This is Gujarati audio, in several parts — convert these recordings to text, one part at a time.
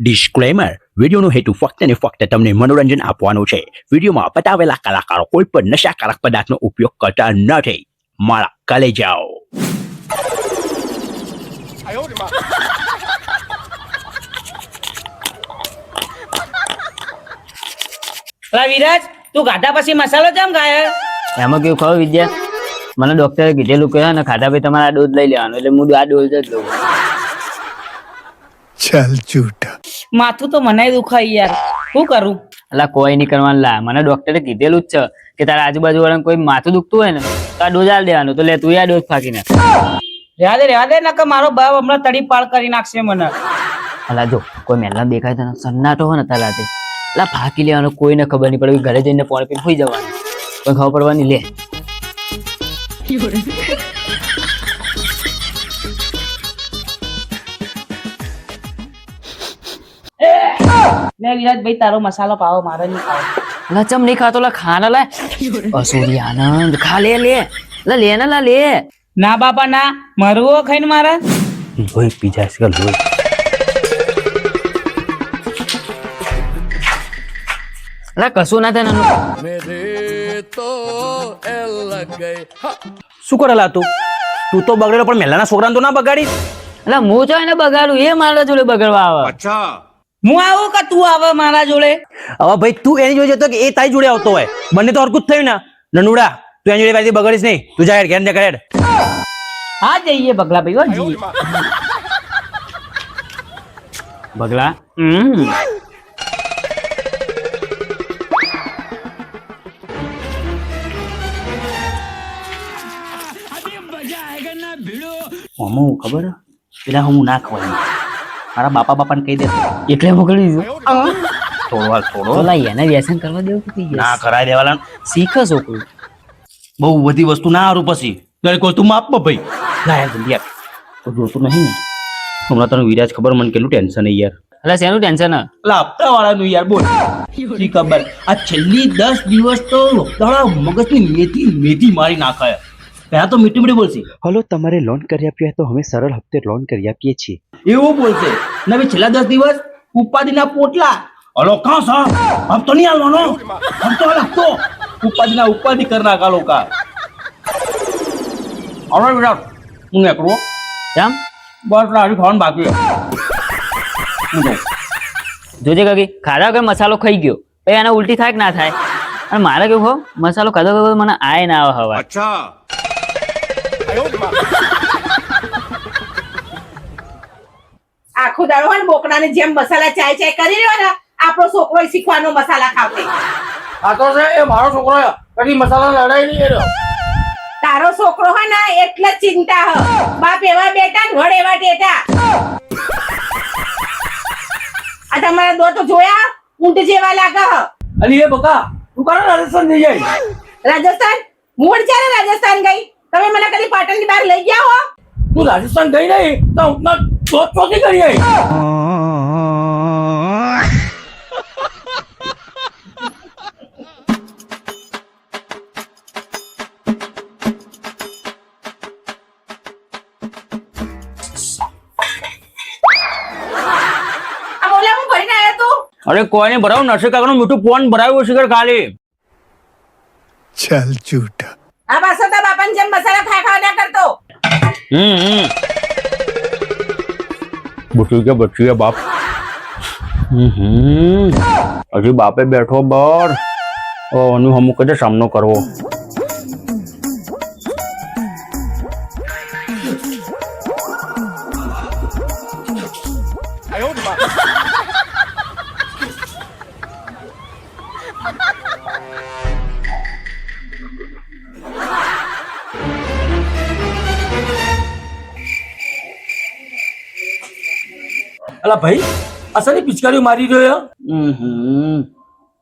ડિસ્ક્લેમર વિડીયોનો હેતુ ફક્ત ને ફક્ત તમને મનોરંજન આપવાનો છે. વિડીયોમાં બતાવેલા કલાકારો કોઈ પણ નશાકારક પદાર્થનો ઉપયોગ કરતા નથી. મારા કલેજાઓ. વિરાજ, તું ખાધા પછી મસાલો જમ ખાય? એમાં કેવું ખબર વિદ્યા, મને ડોક્ટરે કીધેલું કે ને ખાધા પછી તમારે આ ડોઝ લઈ લેવાનો, એટલે હું આ ડોઝ જ લઉં. ચાલ ઝૂઠા. માથું તો મને દુખાય યાર, શું કરું? એટલે કોઈ નહીં કરવાનું લા, મને ડોક્ટરે કીધેલું જ છે કે તારા આજુબાજુ વાળાને કોઈ માથું દુખતું હોય ને તો આ ડોઝ આલ દેવાનું. તો લે તું આ ડોઝ ફાકી નાખ. રેવા દે નકર મારો બાપ હમણાં તડી પાળ કરી નાખશે મને. અલા જો કોઈ મહેલા દેખાય તને સન્નાટો હોય ને તલાતે એટલે ફાકી લેવાનો, કોઈને ખબર નહીં પડે. ઘરે જઈને પોણ પીને સુઈ જવાનું, કોઈ ખબર પડવાની. લે વિરાજ ભાઈ, તારો મસાલો પાવો, મારે નહીં ખાવો. લચમ નહીં ખાતો લા, ખાના લા. અસુરી આનંદ ખા લે લે લા, લે ને લા લે. ના બાપા ના, મરવો ખાઈને મારે. લોહી પીજા છે લોહી. લા કશું ના થાય નાનું. શું કરેલા તું તો બગડેલો પણ મેલાના છોકરાને તો ના બગાડી. એટલે હું જો એને બગાડું, એ મારા જોડે બગાડવા આવે. હું આવું કે તું આવે મારા જોડે? હવે ભાઈ તું એની જોડે જતો કે એ તારી જોડે આવતો હોય, બંને તો હરકું જ થયું ને. નનુડા તું એની જોડે પાછી બગાડીશ નહીં. તું જા ઘેર ને ઘેર. હા જઈએ બગલા ભાઈ, હો જઈએ. બગલા હું ખબર પેલા હું ના ખવાય, મારા બાપાને કહી દે એટલે બગડી દીધું. થોડો તો લા એને વ્યસન કરવા દેવું કે ના કરાય દેવાલા. શીખ છોકરું. બહુ બધી વસ્તુ ના હારું પછી ત્યારે કોઈ તું માપ ભાઈ ના યાર જલ્દી આપ. તો જોતું નહીં ને હમણાં તને વિરાજ ખબર મને કેટલું ટેન્શન છે યાર. એટલે શેનું ટેન્શન? એટલે હપ્તા વાળાનું યાર બોલ. શી ખબર આ છેલ્લી 10 દિવસ તો તારા મગજની મેથી મારી નાખાય. પહેલા તો મીઠી મીઠી બોલશે, હલો તમારે લોન કરી આપ્યું તો અમે સરળ હપ્તે લોન કરી આપીએ છીએ, એવું બોલશે. ને હવે છેલ્લા 10 દિવસ ઉપાધિના પોટલા, હલો કાં સા હપ્તો નહીં હાલવાનો, હપ્તો ઉપાધિ કરી નાખા લોકા. હવે વિરાટ હું એકલો કેમ? બસ હજી ખાવાનું બાકી છે. હું જાઉં. જોજે કાકી, ખાધા વગર મસાલો ખાઈ ગયો પછી એને ઉલટી થાય કે ના થાય? અને મારે કેવું હો, મસાલો ખાધા વગર મને આય ના આવે હવા. આખું દાડો હોય ને બોકડાની જેમ મસાલા ચાય ચાય કરી રહ્યો ને, આપણો છોકરો શીખવાનો મસાલા ખાવતે. આ તો છે એ મારો છોકરો કદી મસાલા લડાઈ નહીં કર્યો. તારો છોકરો હોય ને એટલે જ ચિંતા હ. બાપ એવા બેટા ને વડ એવા ટેટા. આ તમારા દો તો જોયા ઊંટ જેવા લાગે હ. અલી એ બકા તું કાં રાજસ્થાન જઈ જાય? રાજસ્થાન? મૂળ ચાલે રાજસ્થાન ગઈ? તમે મને કદી પાટણની બહાર લઈ ગયા હો? તું રાજસ્થાન ગઈ નહીં તો ઊંટના ચોથી કરી આવી. આ બોલા હું ભરીને આવ્યો તું? અરે કોઈને ભરાવું નશે કાકનું મીઠું ફોન ભરાયું શિખર ખાલી. ચાલ ઝૂઠા. આ પાછો તો બાપાને જેમ મસાલા ખાવા ના કરતો. બચી ગયા બાપ. હજી બાપે બેઠો બર અનું અમુક જ સામનો કરવો. અલા ભાઈ અસલી પિચકારીઓ મારી રહ્યો.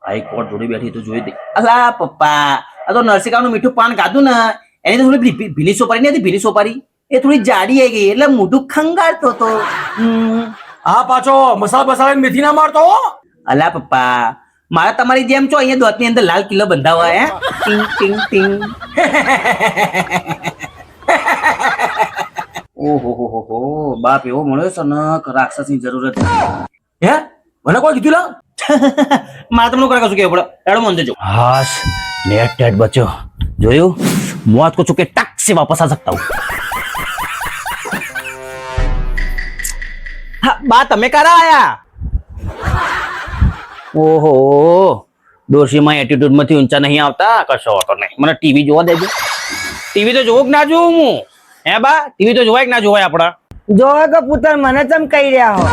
હાઈકોર્ટ જોડે બેઠી તો જોઈ દે. અલા પપ્પા આ તો નરસિકાનું મીઠું પાન ખાધું ને એની તો થોડી ભીની સોપારી નથી, ભીની સોપારી એ થોડી જાડી આવી ગઈ એટલે મોઢું ખંગારતો તો. હા પાછો મસાલા મેથી ના મારતો. અલા પપ્પા મારા તમારી જેમ છો અહીંયા દોતની અંદર લાલ કિલ્લો બંધાવા હે. ટિંગ ટિંગ ટિંગ. ઓહો હો બાપ એવો મળ્યો છે ને રાક્ષસની જરૂરત. હે મને કોઈ કીધું લા મારે તમને કરે કશું કેવું પડે એડો મંદિર જો હાશ નેટ ટેટ બચ્યો જોયું मौत को चुके टक से वापस आ सकता हूँ हाँ, बा તમે કરા આયા ઓહો ડોશીમાં એટીટ્યુડ માંથી ઊંચા નહીં આવતા કશો વાતો નહીં મને ટીવી જોવા દેજો ટીવી તો જોવું કે ના જોવું હું હે બા ટીવી તો જોવાય કે ના જોવાય આપડા જોવે કે પુત્ર મને ચમ કહી રહ્યા હો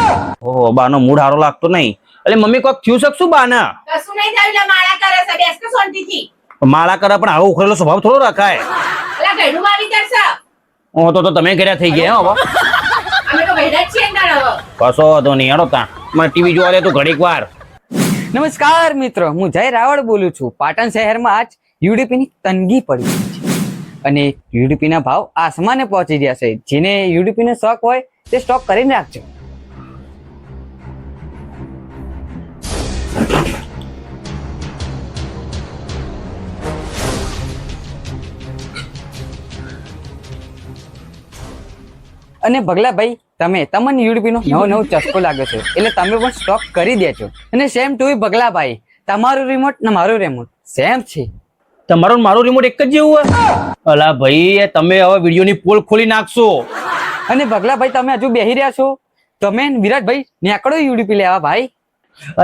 ઓહો બાનો મૂડ હારો લાગતો નહીં એટલે મમ્મી કોક થયું શકશું બાના કશું નહીં થયું લે માળા કરે છે બેસ કે શાંતિથી માળા કરે પણ આવો ઉખરેલો સ્વભાવ થોડો રખાય અલા ગઈડું આવી જશે ઓ તો તમે કર્યા થઈ ગયા હવે અમે તો ગઈડા જ છીએ ને હવે કશો વાંધો નહીં હેડો તા મને ટીવી જોવા દે તો ઘડીક વાર નમસ્કાર મિત્રો, હું જય રાવળ બોલું છું. પાટણ શહેરમાં આજ યુડીપીની તંગી પડી છે અને યુડીપીના ભાવ આસમાને પહોંચી ગયા છે. જેને યુડીપીનો સ્ટોક હોય તે સ્ટોક કરીને રાખજો. અને ભગલાભાઈ, તમને યુડીપીનો નવો ચસ્કો લાગે છે એટલે તમે પણ સ્ટોક કરી દેજો. અને સેમ ટુ ભગલાભાઈ, તમારું રિમોટ ને મારું રિમોટ સેમ છે. તમારું મારું રિમોટ એક જ જેવું હોય? અલા ભાઈ, તમે હવે વિડીયોની પોલ ખોલી નાખશો. અને ભગલાભાઈ, તમે હજુ બેહી રહ્યા છો? તમે વિરાટભાઈ નેકડો યુડીપી લેવા ભાઈ.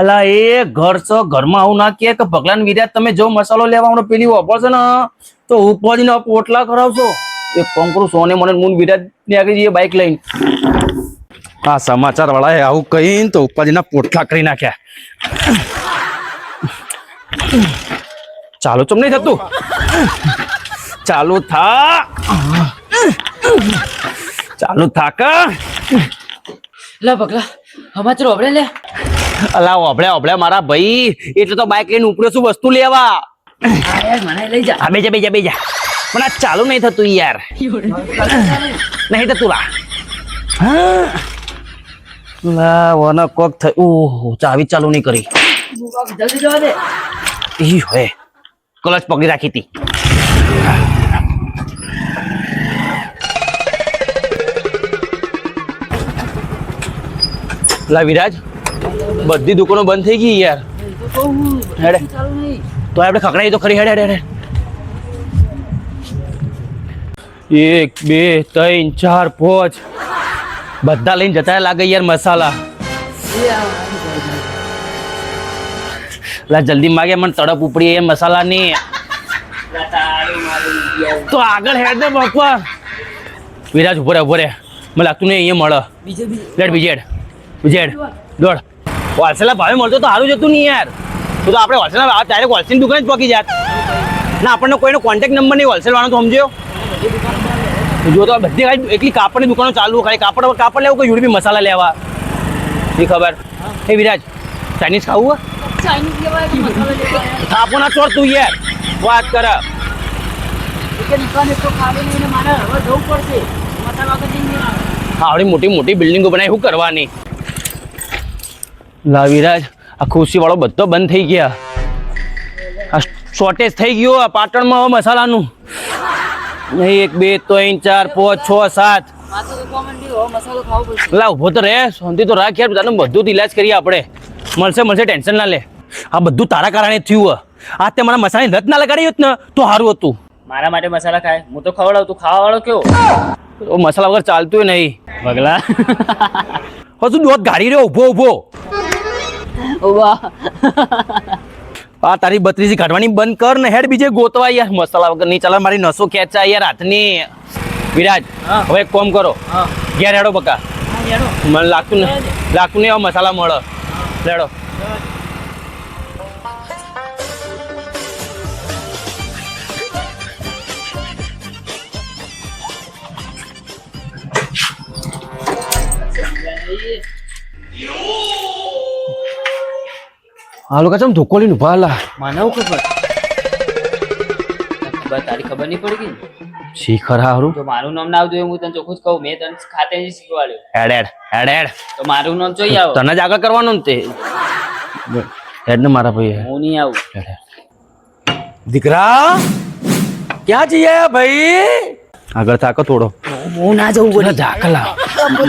અલા એ ઘર છો, ઘરમાં આવું ના કે ભગલાન વિરાટ તમે જો મસાલો લેવાનો પેલી વાપરશો ને તો ઉપવાજીને પોટલા કરાવશો. એક કામ કરું, સોને મને મૂન વિરાટ ને આગળ જઈએ બાઇક લઈને. આ સમાચાર વાળાએ આવું કહીને તો ઉપવાજીના પોટલા કરી નાખ્યા. ચાલો ચમ નહીં થતું, ચાલુ થા, ચાલુ થાક. લા પગલા સમાચાર ઓબળે લે. અલા ઓબળ્યા ઓબળ્યા મારા ભાઈ, એટલે તો બાઇક લઈને ઉપડ્યો છું વસ્તુ લેવા. મને લઈ જા. બેજા બેજા બેજા, પણ આ ચાલુ નહીં થતું યાર, નહીં થતું લા. લા વન કોક થઈ. ઓહો, ચાવી ચાલુ નહીં કરી. જલ્દી જવા દે. ઈ હોય ક્લચ પકડી રાખી હતી. લા વિરાજ, બધી દુકાનો બંધ થઈ ગઈ યાર. હેડે તો આપણે ખકડાઈ તો ખરી. હેડે હેડે હેડે. 1 2 3 4 5 બધા લઈને જતા લાગે યાર મસાલા. લા જલ્દી માગે, મને તડપ ઉપડી એ મસાલા ની. તો આગળ હેડ દે બાપા. વિરાજ ઉભો રે ઉભો રે, મને લાગતું નહીં અહીંયા મળે. લેટ બીજેડ બીજેડ દોડ. હોલસેલના ભાવે મળતો તો સારું જતું નહીં યાર. તો આપણે હોલસેલના ડાયરેક્ટ હોલસેલ દુકાન જ પકી જાત ના. આપણને કોઈનો કોન્ટેક્ટ નંબર નહીં હોલસેલ વાળો, તો સમજ્યો. જો તો બધી એકલી કાપડની દુકાનો ચાલુ, ખાલી કાપડ લેવું કે યુડીપી મસાલા લેવા એ ખબર. એ વિરાજ, ચાઇનીઝ ખાવું? થાપો ના ચોર તું યાર, વાત કર. આવડી મોટી મોટી બિલ્ડિંગો બનાવી શું કરવાની? લા વિરાજ, આ ખુશી વાળો બધો બંધ થઈ ગયા. આ શોર્ટેજ થઈ ગયો આ પાટણમાં હવે મસાલાનું. 1 2 3 4 5 6 7. લા ઉભો તો રે, શાંતિ તો રાખ યાર. તને બધું ઈલાજ કરીએ આપણે. મળશે ટેન્શન ના લે. આ બધું તારા કારણે થયું. આ તે મને મસાલાની લત ના લગાડી હોત ને તો સારું હતું. મારા માટે મસાલા ખાય, હું તો ખવડાવું, તું ખાવા વાળો કેવો? તો મસાલા વગર ચાલતું નહીં પગલા. હજુ દોત ગાડી રહ્યો ઉભો ઉભો. આ તારી બત્રીસી કાઢવાની બંધ કર ને હેડ બીજે ગોતવા યાર. મસાલા વગર નહીં ચાલે, મારી નસો ખેંચા યાર હાથની. વિરાજ, હવે એક કામ કરો, ઘેર હેડો બકા. મને લાગતું નહીં હવે મસાલા મળે. લેડો. આ લોકો ચમ ધોકો લઈને ઉભા લા. મને ખબર તારી ખબર નહીં પડી ગઈ ને? શીખર હારું જો મારું નામ ના આવતું હું તને ચોખ્ખું જ કહું, મેં તને ખાતે જ શીખવાડ્યું. હેડ હેડ હેડ હેડ. તો મારું નામ જોઈ આવો. તને જ આગળ કરવાનું ને તે. હેડ ને મારા ભાઈ. હું નહીં આવું. દીકરા ક્યાં જઈએ ભાઈ? આગળ થાકો થોડો. હું ના જવું પડે. ઝાકલા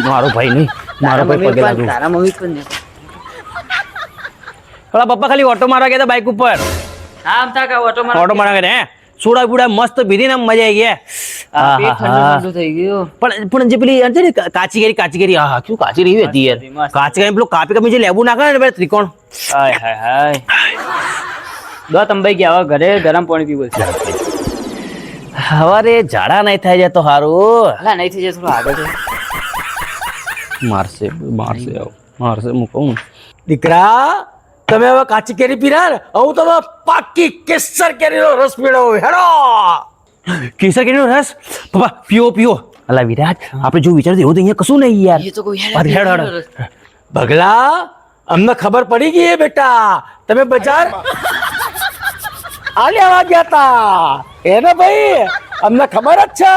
મારો ભાઈ નહીં, મારો ભાઈ પગે લાગુ. તારા મમ્મી પણ નહીં. થોડા પપ્પા ખાલી ઓટો મારવા ગયા હતા બાઇક ઉપર. હા અમથા કા ઓટો મારો ઓટો મારવા ગયા હે સોડા બુડા મસ્ત પીધી ને મજા આવી ગયા. પેટ ઠંડુ થઈ ગયું. પણ જે પેલી છે ને કાચીગેરી હા શું કાચીગેરી હતી યાર. કાચીગેરી પેલું કાપી જે લેબુ નાખે ને પેલા ત્રિકોણ. હાય હાય હાય દો તંબાઈ ગયા હવે ઘરે ગરમ પાણી પીવું છે. હવારે ઝાડા નહીં થાય જાય તો સારું. અલા નહીં થઈ જાય થોડું આગળ છે. મારશે હું કહું દીકરા તમે હવે કાચી કેરી પીરા ને હું તમે પાકી કેસર કેરીનો રસ પીડો હેડો. કેસર કેરીનો રસ પપ્પા પીઓ. અલા વિરાટ આપણે જો વિચારતું એવું તો અહીંયા કશું નહીં યાર. એ તો કોઈ હેડો. ભગલા અમને ખબર પડી ગઈ હે બેટા તમે બજાર આ લેવા ગયા તા એને ભાઈ અમને ખબર જ છે.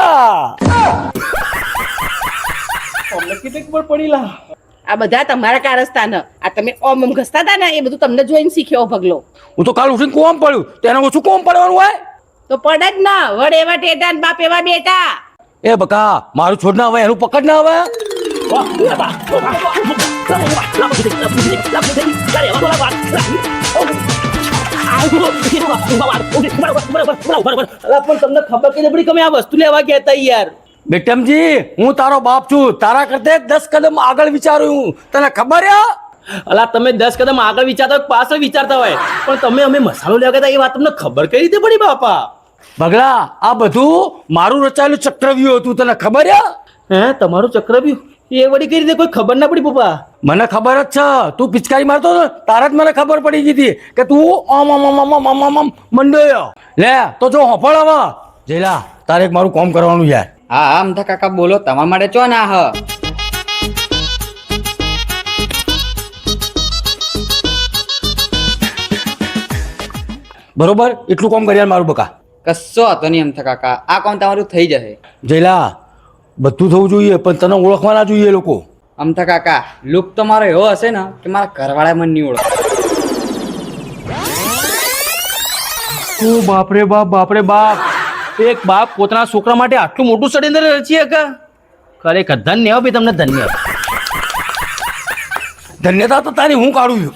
આ બધા તમારા કારસ્તાન આ તમે ઓમ ઘસતા હતા ને એ બધું તમને જોઈને શીખ્યો ભગલો. હું તો કાલ ઉઠીને કોમ પડ્યું તેના ઓછું કોમ પડવાનું હોય. તો પડ જ ના વડ એવા ટેટા ને બાપ એવા બેટા. એ બકા મારું છોડ ના હવે એનું પકડ ના હવે. તમને ખબર કે પડી તમે આ વસ્તુ લેવા ગયા હતા યાર. બેટમજી હું તારો બાપ છું તારા કરતે 10 કદમ આગળ વિચાર્યું તને ખબર હે. અલા તમે 10 કદમ આગળ વિચારતા હોય પાછળ વિચારતા હોય પણ અમે મસાલો લેવા ગયા એ વાત તમને ખબર કઈ રીતે પડી બાપા. ભગલા આ બધું મારું રચાયેલું ચક્રવ્યૂહ હતું તને ખબર હે તમારું ચક્રવ્યૂહ એ વળી કઈ રીતે કોઈ ખબર ના પડી પપ્પા. મને ખબર જ છે તું પિચકારી મારતો તારા જ મને ખબર પડી ગઈ હતી કે તું મંડોયો લે તો જો હોફળ હવે જેલા તારે એક મારું કામ કરવાનું યાર. હા અમથા કાકા બોલો તમારા માટે ચો ના હ. બરોબર એટલું કામ કર્યા મારું બકા. કશો હતો નહીં અમથા કાકા આ કામ તમારું થઈ જશે. જેલા બધું થવું જોઈએ પણ તને ઓળખવા ના જોઈએ લોકો. અમથા કાકા લુક તો મારો એવો હશે ને કે મારા ઘરવાળા મને નહીં ઓળખે. ઓ બાપરે બાપ એક બાપ પોતાના છોકરા માટે આટલું મોટું ષડયંત્ર રચી શકે. ખરેખર ધન્ય હો ભાઈ તમને ધન્યતા તો તારી હું કાઢું છું.